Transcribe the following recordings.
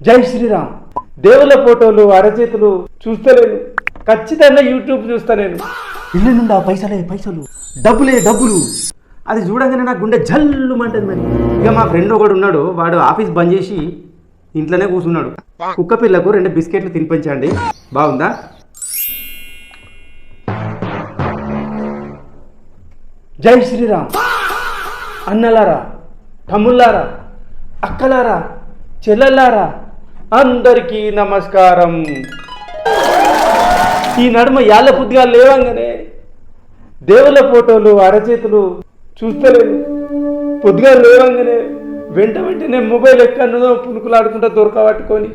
జై శ్రీరామ్. దేవుళ్ళ ఫోటోలు అరచేతులు చూస్తలేను, ఖచ్చితంగా యూట్యూబ్ చూస్తా నేను. ఇల్లు నుండా పైసలే పైసలు, డబ్బులే డబ్బులు. అది చూడంగానే నా గుండె జల్లుమంటుంది. మరి ఇక మా ఫ్రెండ్ ఒకడు ఉన్నాడు, వాడు ఆఫీస్ బంద్ చేసి ఇంట్లోనే కూర్చున్నాడు. కుక్క పిల్లకు 2 బిస్కెట్లు తినిపించండి, బాగుందా? జై శ్రీరామ్. అన్నలారా, తమ్ముళ్ళారా, అక్కలారా, చెల్లెల్లారా, అందరికీ నమస్కారం. ఈ నడుమ యాళ్ళ పొద్దుగా లేవంగానే దేవుళ్ళ ఫోటోలు అరచేతులు చూస్తలేదు. పొద్దుగా లేవంగానే వెంటనే మొబైల్ ఎక్కడో పులుకులాడుకుంటా దొరకబట్టుకొని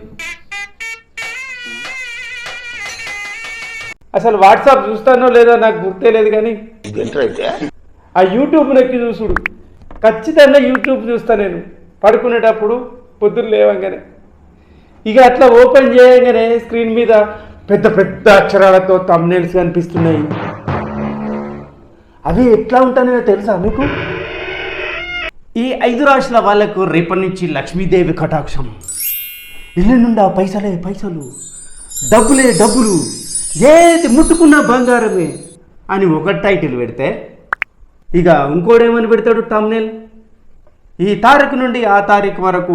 అసలు వాట్సాప్ చూస్తానో లేదో నాకు గుర్తే లేదు, కానీ ఆ యూట్యూబ్ నెక్కి చూసుడు. ఖచ్చితంగా యూట్యూబ్ చూస్తా నేను పడుకునేటప్పుడు పొద్దున్న లేవంగానే. ఇక అట్లా ఓపెన్ చేయగానే స్క్రీన్ మీద పెద్ద పెద్ద అక్షరాలతో థంబ్నెయిల్స్ కనిపిస్తున్నాయి. అవి ఎట్లా ఉంటాయో తెలుసా మీకు? ఈ 5 రాశుల వాళ్లకు రేపటి నుంచి లక్ష్మీదేవి కటాక్షం, ఇల్లు నుండా పైసలే పైసలు, డబ్బులే డబ్బులు, ఏది ముట్టుకున్నా బంగారమే అని ఒక టైటిల్ పెడితే, ఇక ఇంకోడేమని పెడతాడు థంబ్నెయిల్, ఈ తారీఖు నుండి ఆ తారీఖు వరకు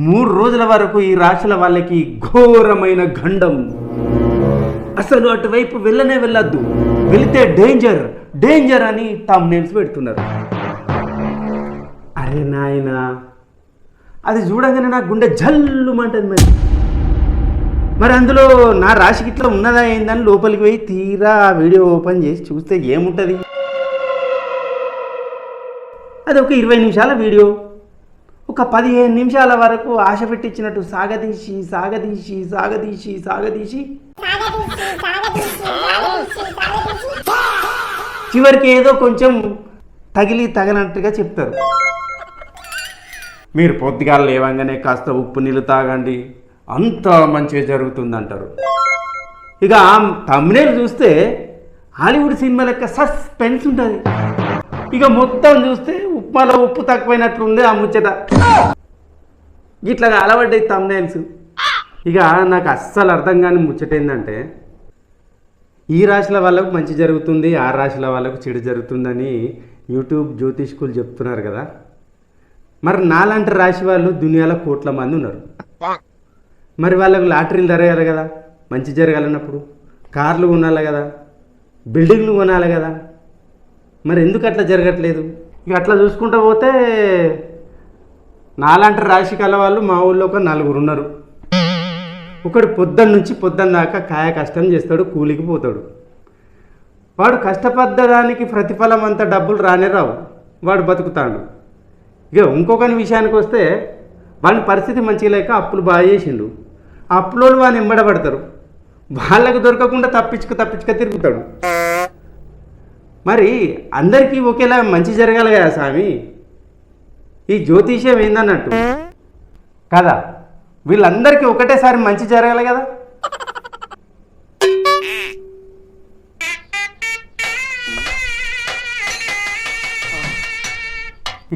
3 రోజుల వరకు ఈ రాశుల వాళ్ళకి ఘోరమైన గండం, అసలు అటువైపు వెళ్ళనే వెళ్ళొద్దు, వెళితే డేంజర్ డేంజర్ అని థంబ్నెయిల్స్ పెడుతున్నారు. అరే నాయనా, అది చూడగానే నా గుండె జల్లుమంటుంది. మరి అందులో నా రాశికి ఇట్లా ఉన్నదా ఏందని లోపలికి పోయి తీరా ఆ వీడియో ఓపెన్ చేసి చూస్తే ఏముంటుంది? అది ఒక 20 నిమిషాల వీడియో. ఒక 15 నిమిషాల వరకు ఆశ పెట్టించినట్టు సాగదీసి సాగదీసి సాగదీసి సాగదీసి చివరికి ఏదో కొంచెం తగినట్టుగా చెప్తారు. మీరు పొద్దుగా లేవంగానే కాస్త ఉప్పు నీళ్ళు తాగండి, అంత మంచిగా జరుగుతుందంటారు. ఇక ఆ థంబ్నెయిల్ చూస్తే హాలీవుడ్ సినిమా లెక్క సస్పెన్స్ ఉంటుంది. ఇక మొత్తం చూస్తే ఉప్మాలో ఉప్పు తక్కువైనట్లుంది ఆ ముచ్చట. ఇట్లాగా అలవాడ్డాయి థంబ్నెయిల్స్. ఇక నాకు అస్సలు అర్థం కాని ముచ్చట ఏంటంటే, ఈ రాశుల వాళ్ళకు మంచి జరుగుతుంది, ఆ రాశుల వాళ్ళకు చెడు జరుగుతుందని యూట్యూబ్ జ్యోతిష్కులు చెప్తున్నారు కదా. మరి నాలాంటి రాశి వాళ్ళు దునియాలో కోట్ల మంది ఉన్నారు. మరి వాళ్ళకు లాటరీలు జరగాలి కదా, మంచి జరగాలన్నప్పుడు కార్లు కొనాలి కదా, బిల్డింగ్లు కొనాలి కదా. మరి ఎందుకు అట్లా జరగట్లేదు? ఇక అట్లా చూసుకుంటూ పోతే నాలాంటి రాశి కల వాళ్ళు మా ఊళ్ళో ఒక 4 ఉన్నారు. ఒకడు పొద్దున్న నుంచి పొద్దున్న దాకా కాయ కష్టం చేస్తాడు, కూలికి పోతాడు. వాడు కష్టపడ్డదానికి ప్రతిఫలం అంత డబ్బులు రానే రావు, వాడు బతుకుతాడు. ఇక ఇంకొకని విషయానికి వస్తే, వాని పరిస్థితి మంచిగా లేక అప్పులు బాగా చేసిండు. ఆ అప్పులోళ్ళు వాని ఎంబడబడతారు, వాళ్ళకు దొరకకుండా తప్పించుక తిరుగుతాడు. మరి అందరికీ ఒకేలా మంచి జరగాలి కదా స్వామి. ఈ జ్యోతిష్యం ఏందన్నట్టు కదా, వీళ్ళందరికీ ఒకటేసారి మంచి జరగాలి కదా.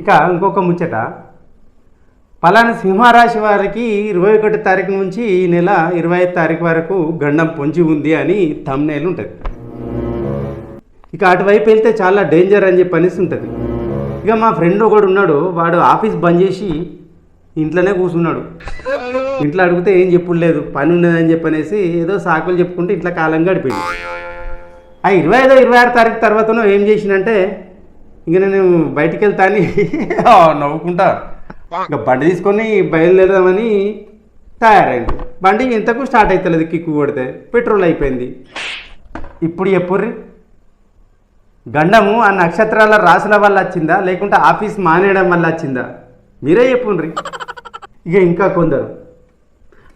ఇక ఇంకొక ముచ్చట, పలానా సింహరాశి వారికి 21 తారీఖు నుంచి ఈ నెల 25 తారీఖు వరకు గండం పొంచి ఉంది అని థంబ్నెయిల్ ఉంటుంది. ఇక అటువైపు వెళ్తే చాలా డేంజర్ అని చెప్పి ఉంటుంది. ఇక మా ఫ్రెండ్ ఒకడు ఉన్నాడు, వాడు ఆఫీస్ బంద్ చేసి ఇంట్లోనే కూర్చున్నాడు. ఇంట్లో అడిగితే ఏం చెప్పులేదు, పని ఉన్నదని చెప్పనేసి ఏదో సాకులు చెప్పుకుంటే ఇట్లా కాలం గడిపోయింది. ఆ 25, 26 తారీఖు తర్వాతనో ఏం చేసినంటే, ఇంక నేను బయటికి వెళ్తా అని నవ్వుకుంటా ఇంకా బండి తీసుకొని బయలుదేరదామని తయారైంది. బండి ఇంతకు స్టార్ట్ అవుతలేదు, కిక్కు కొడితే పెట్రోల్ అయిపోయింది. ఇప్పుడు చెప్పుర్రి, గండము ఆ నక్షత్రాల రాసుల వల్ల వచ్చిందా లేకుంటే ఆఫీస్ మానేయడం వల్ల వచ్చిందా? మీరే చెప్పుండ్రి. ఇక ఇంకా కొందరు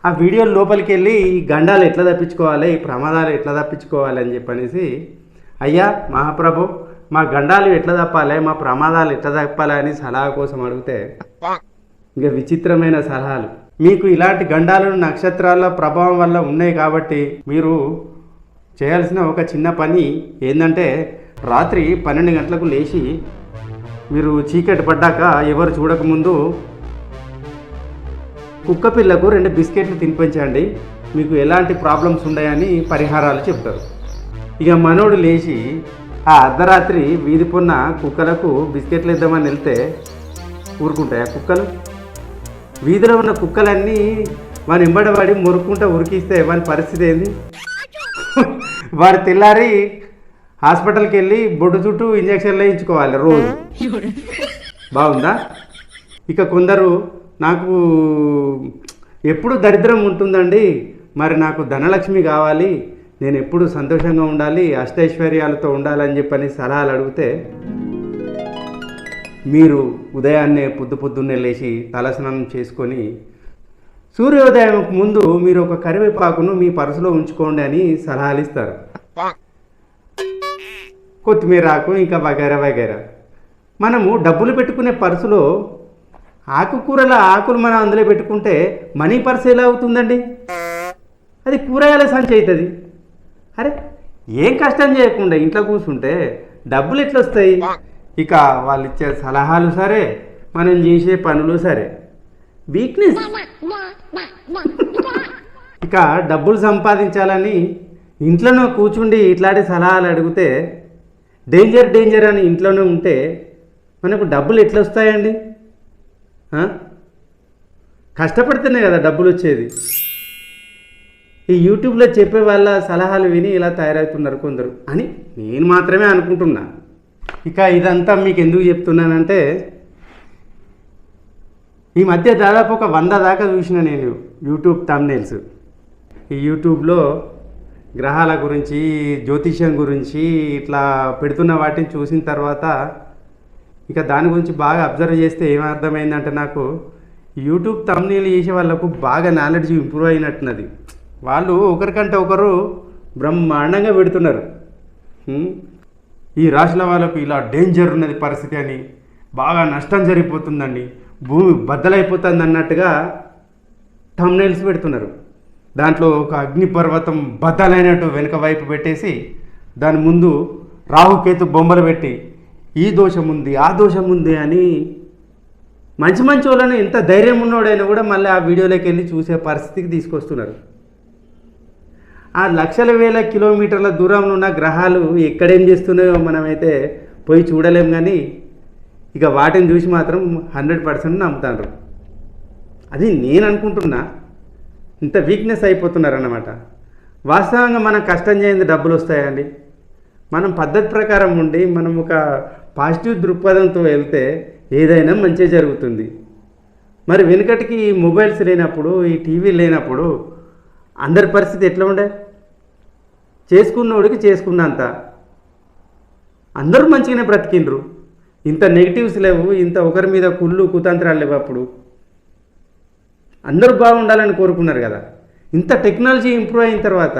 ఆ వీడియో లోపలికి వెళ్ళి ఈ గండాలు ఎట్లా తప్పించుకోవాలి, ఈ ప్రమాదాలు ఎట్లా తప్పించుకోవాలి అని చెప్పనేసి, అయ్యా మహాప్రభు మా గండాలు ఎట్లా తప్పాలి, మా ప్రమాదాలు ఎట్లా తప్పాలి అని సలహా కోసం అడిగితే, ఇంకా విచిత్రమైన సలహాలు. మీకు ఇలాంటి గండాలు నక్షత్రాల ప్రభావం వల్ల ఉన్నాయి కాబట్టి మీరు చేయాల్సిన ఒక చిన్న పని ఏంటంటే, రాత్రి 12 గంటలకు లేచి మీరు చీకటి పడ్డాక ఎవరు చూడకముందు కుక్క పిల్లకు 2 బిస్కెట్లు తినిపించండి, మీకు ఎలాంటి ప్రాబ్లమ్స్ ఉన్నాయని పరిహారాలు చెప్తారు. ఇక మనోడు లేచి ఆ అర్ధరాత్రి వీధి పొన్న కుక్కలకు బిస్కెట్లు ఇద్దామని వెళ్తే ఊరుకుంటాయి ఆ కుక్కలు? వీధిలో ఉన్న కుక్కలన్నీ వాని ఎంబడబడి మురుక్కుంటా ఉరికిస్తే వాని పరిస్థితి ఏంది? వాడు తెల్లారి హాస్పిటల్కి వెళ్ళి బొడ్డు చుట్టూ ఇంజక్షన్లు వేయించుకోవాలి రోజు. బాగుందా? ఇక కొందరు నాకు ఎప్పుడు దరిద్రం ఉంటుందండి, మరి నాకు ధనలక్ష్మి కావాలి, నేను ఎప్పుడు సంతోషంగా ఉండాలి, అష్టైశ్వర్యాలతో ఉండాలని చెప్పని సలహాలు అడిగితే మీరు ఉదయాన్నే పొద్దున్నే లేచి తలస్నానం చేసుకొని సూర్యోదయం ముందు మీరు ఒక కరివేపాకును మీ పర్సులో ఉంచుకోండి అని సలహాలు ఇస్తారు. కొత్తిమీర ఆకు ఇంకా వగైరా వగైరా. మనము డబ్బులు పెట్టుకునే పర్సులో ఆకుకూరల ఆకులు మనం అందులో పెట్టుకుంటే మనీ పర్స్ ఎలా అవుతుందండి? అది కూరగాయల సంచి అవుతుంది. అరే ఏం కష్టం చేయకుండా ఇంట్లో కూర్చుంటే డబ్బులు ఎట్లా వస్తాయి? ఇక వాళ్ళు ఇచ్చే సలహాలు సరే, మనం చేసే పనులు సరే, వీక్నెస్. ఇక డబ్బులు సంపాదించాలని ఇంట్లోనే కూర్చుండి ఇట్లాంటి సలహాలు అడిగితే డేంజర్ అని ఇంట్లోనే ఉంటే మనకు డబ్బులు ఎట్లా వస్తాయండి? కష్టపడితేనే కదా డబ్బులు వచ్చేది. ఈ యూట్యూబ్లో చెప్పే వాళ్ళ సలహాలు విని ఇలా తయారవుతున్నారు కొందరు అని నేను మాత్రమే అనుకుంటున్నా. ఇక ఇదంతా మీకు ఎందుకు చెప్తున్నానంటే, ఈ మధ్య దాదాపు ఒక 100 దాకా చూసిన నేను యూట్యూబ్ థంబ్నెయిల్స్. ఈ యూట్యూబ్లో గ్రహాల గురించి, జ్యోతిష్యం గురించి ఇట్లా పెడుతున్న వాటిని చూసిన తర్వాత ఇక దాని గురించి బాగా అబ్జర్వ్ చేస్తే ఏమర్థమైందంటే, నాకు యూట్యూబ్ థంబ్నెయిల్ చేసే వాళ్ళకు బాగా నాలెడ్జ్ ఇంప్రూవ్ అయినట్టున్నది. వాళ్ళు ఒకరికంటే ఒకరు బ్రహ్మాండంగా పెడుతున్నారు. ఈ రాశుల వాళ్ళకు ఇలా డేంజర్ ఉన్నది పరిస్థితి అని, బాగా నష్టం జరిగిపోతుందండి, భూమి బద్దలైపోతుంది అన్నట్టుగా థంబ్నెయిల్స్ పెడుతున్నారు. దాంట్లో ఒక అగ్నిపర్వతం బద్దలైనట్టు వెనుక వైపు పెట్టేసి దాని ముందు రాహుకేతు బొమ్మలు పెట్టి ఈ దోషం ఉంది ఆ దోషం ఉంది అని మంచి వాళ్ళని ఎంత ధైర్యం ఉన్నోడైనా కూడా మళ్ళీ ఆ వీడియోలోకి వెళ్ళి చూసే పరిస్థితికి తీసుకొస్తున్నారు. ఆ లక్షల వేల కిలోమీటర్ల దూరంలో ఉన్న గ్రహాలు ఎక్కడేం చేస్తున్నాయో మనమైతే పోయి చూడలేం, కానీ ఇక వాటిని చూసి మాత్రం 100% నమ్ముతారు. అది నేను అనుకుంటున్నా. ఇంత వీక్నెస్ అయిపోతున్నారన్నమాట. వాస్తవంగా మనం కష్టం చేయండి డబ్బులు వస్తాయండి. మనం పద్ధతి ప్రకారం ఉండి మనం ఒక పాజిటివ్ దృక్పథంతో వెళ్తే ఏదైనా మంచిగా జరుగుతుంది. మరి వెనుకటికి ఈ మొబైల్స్ లేనప్పుడు, ఈ టీవీ లేనప్పుడు అందరి పరిస్థితి ఎట్లా ఉండే? చేసుకున్నోడికి చేసుకున్నంత అందరూ మంచిగానే బ్రతికిండ్రు. ఇంత నెగిటివ్స్ లేవు, ఇంత ఒకరి మీద కుళ్ళు కుతంత్రాలు లేవు. అప్పుడు అందరూ బాగుండాలని కోరుకున్నారు కదా. ఇంత టెక్నాలజీ ఇంప్రూవ్ అయిన తర్వాత,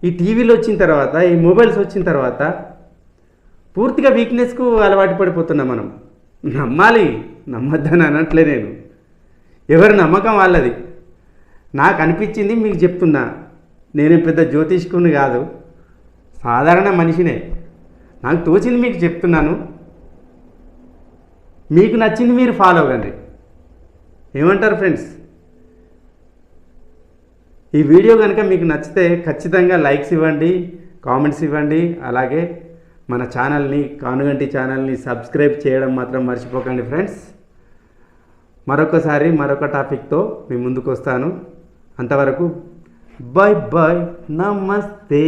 ఈ టీవీలు వచ్చిన తర్వాత, ఈ మొబైల్స్ వచ్చిన తర్వాత పూర్తిగా వీక్నెస్కు అలవాటు పడిపోతున్నాం మనం. నమ్మాలి, నమ్మద్దని అనట్లే నేను. ఎవరి నమ్మకం వాళ్ళది. నాకు అనిపించింది మీకు చెప్తున్నా. నేను పెద్ద జ్యోతిష్కుని కాదు, సాధారణ మనిషినే. నాకు తోచింది మీకు చెప్తున్నాను. మీకు నచ్చింది మీరు ఫాలో అవ్వండి. ఏమంటారు ఫ్రెండ్స్? ఈ వీడియో కనుక మీకు నచ్చితే ఖచ్చితంగా లైక్స్ ఇవ్వండి, కామెంట్స్ ఇవ్వండి. అలాగే మన ఛానల్ని, కానుగంటి ఛానల్ని సబ్స్క్రైబ్ చేయడం మాత్రం మర్చిపోకండి ఫ్రెండ్స్. మరొకసారి మరొక టాపిక్తో మీ ముందుకు వస్తాను. అంతవరకు బాయ్ బాయ్, నమస్తే.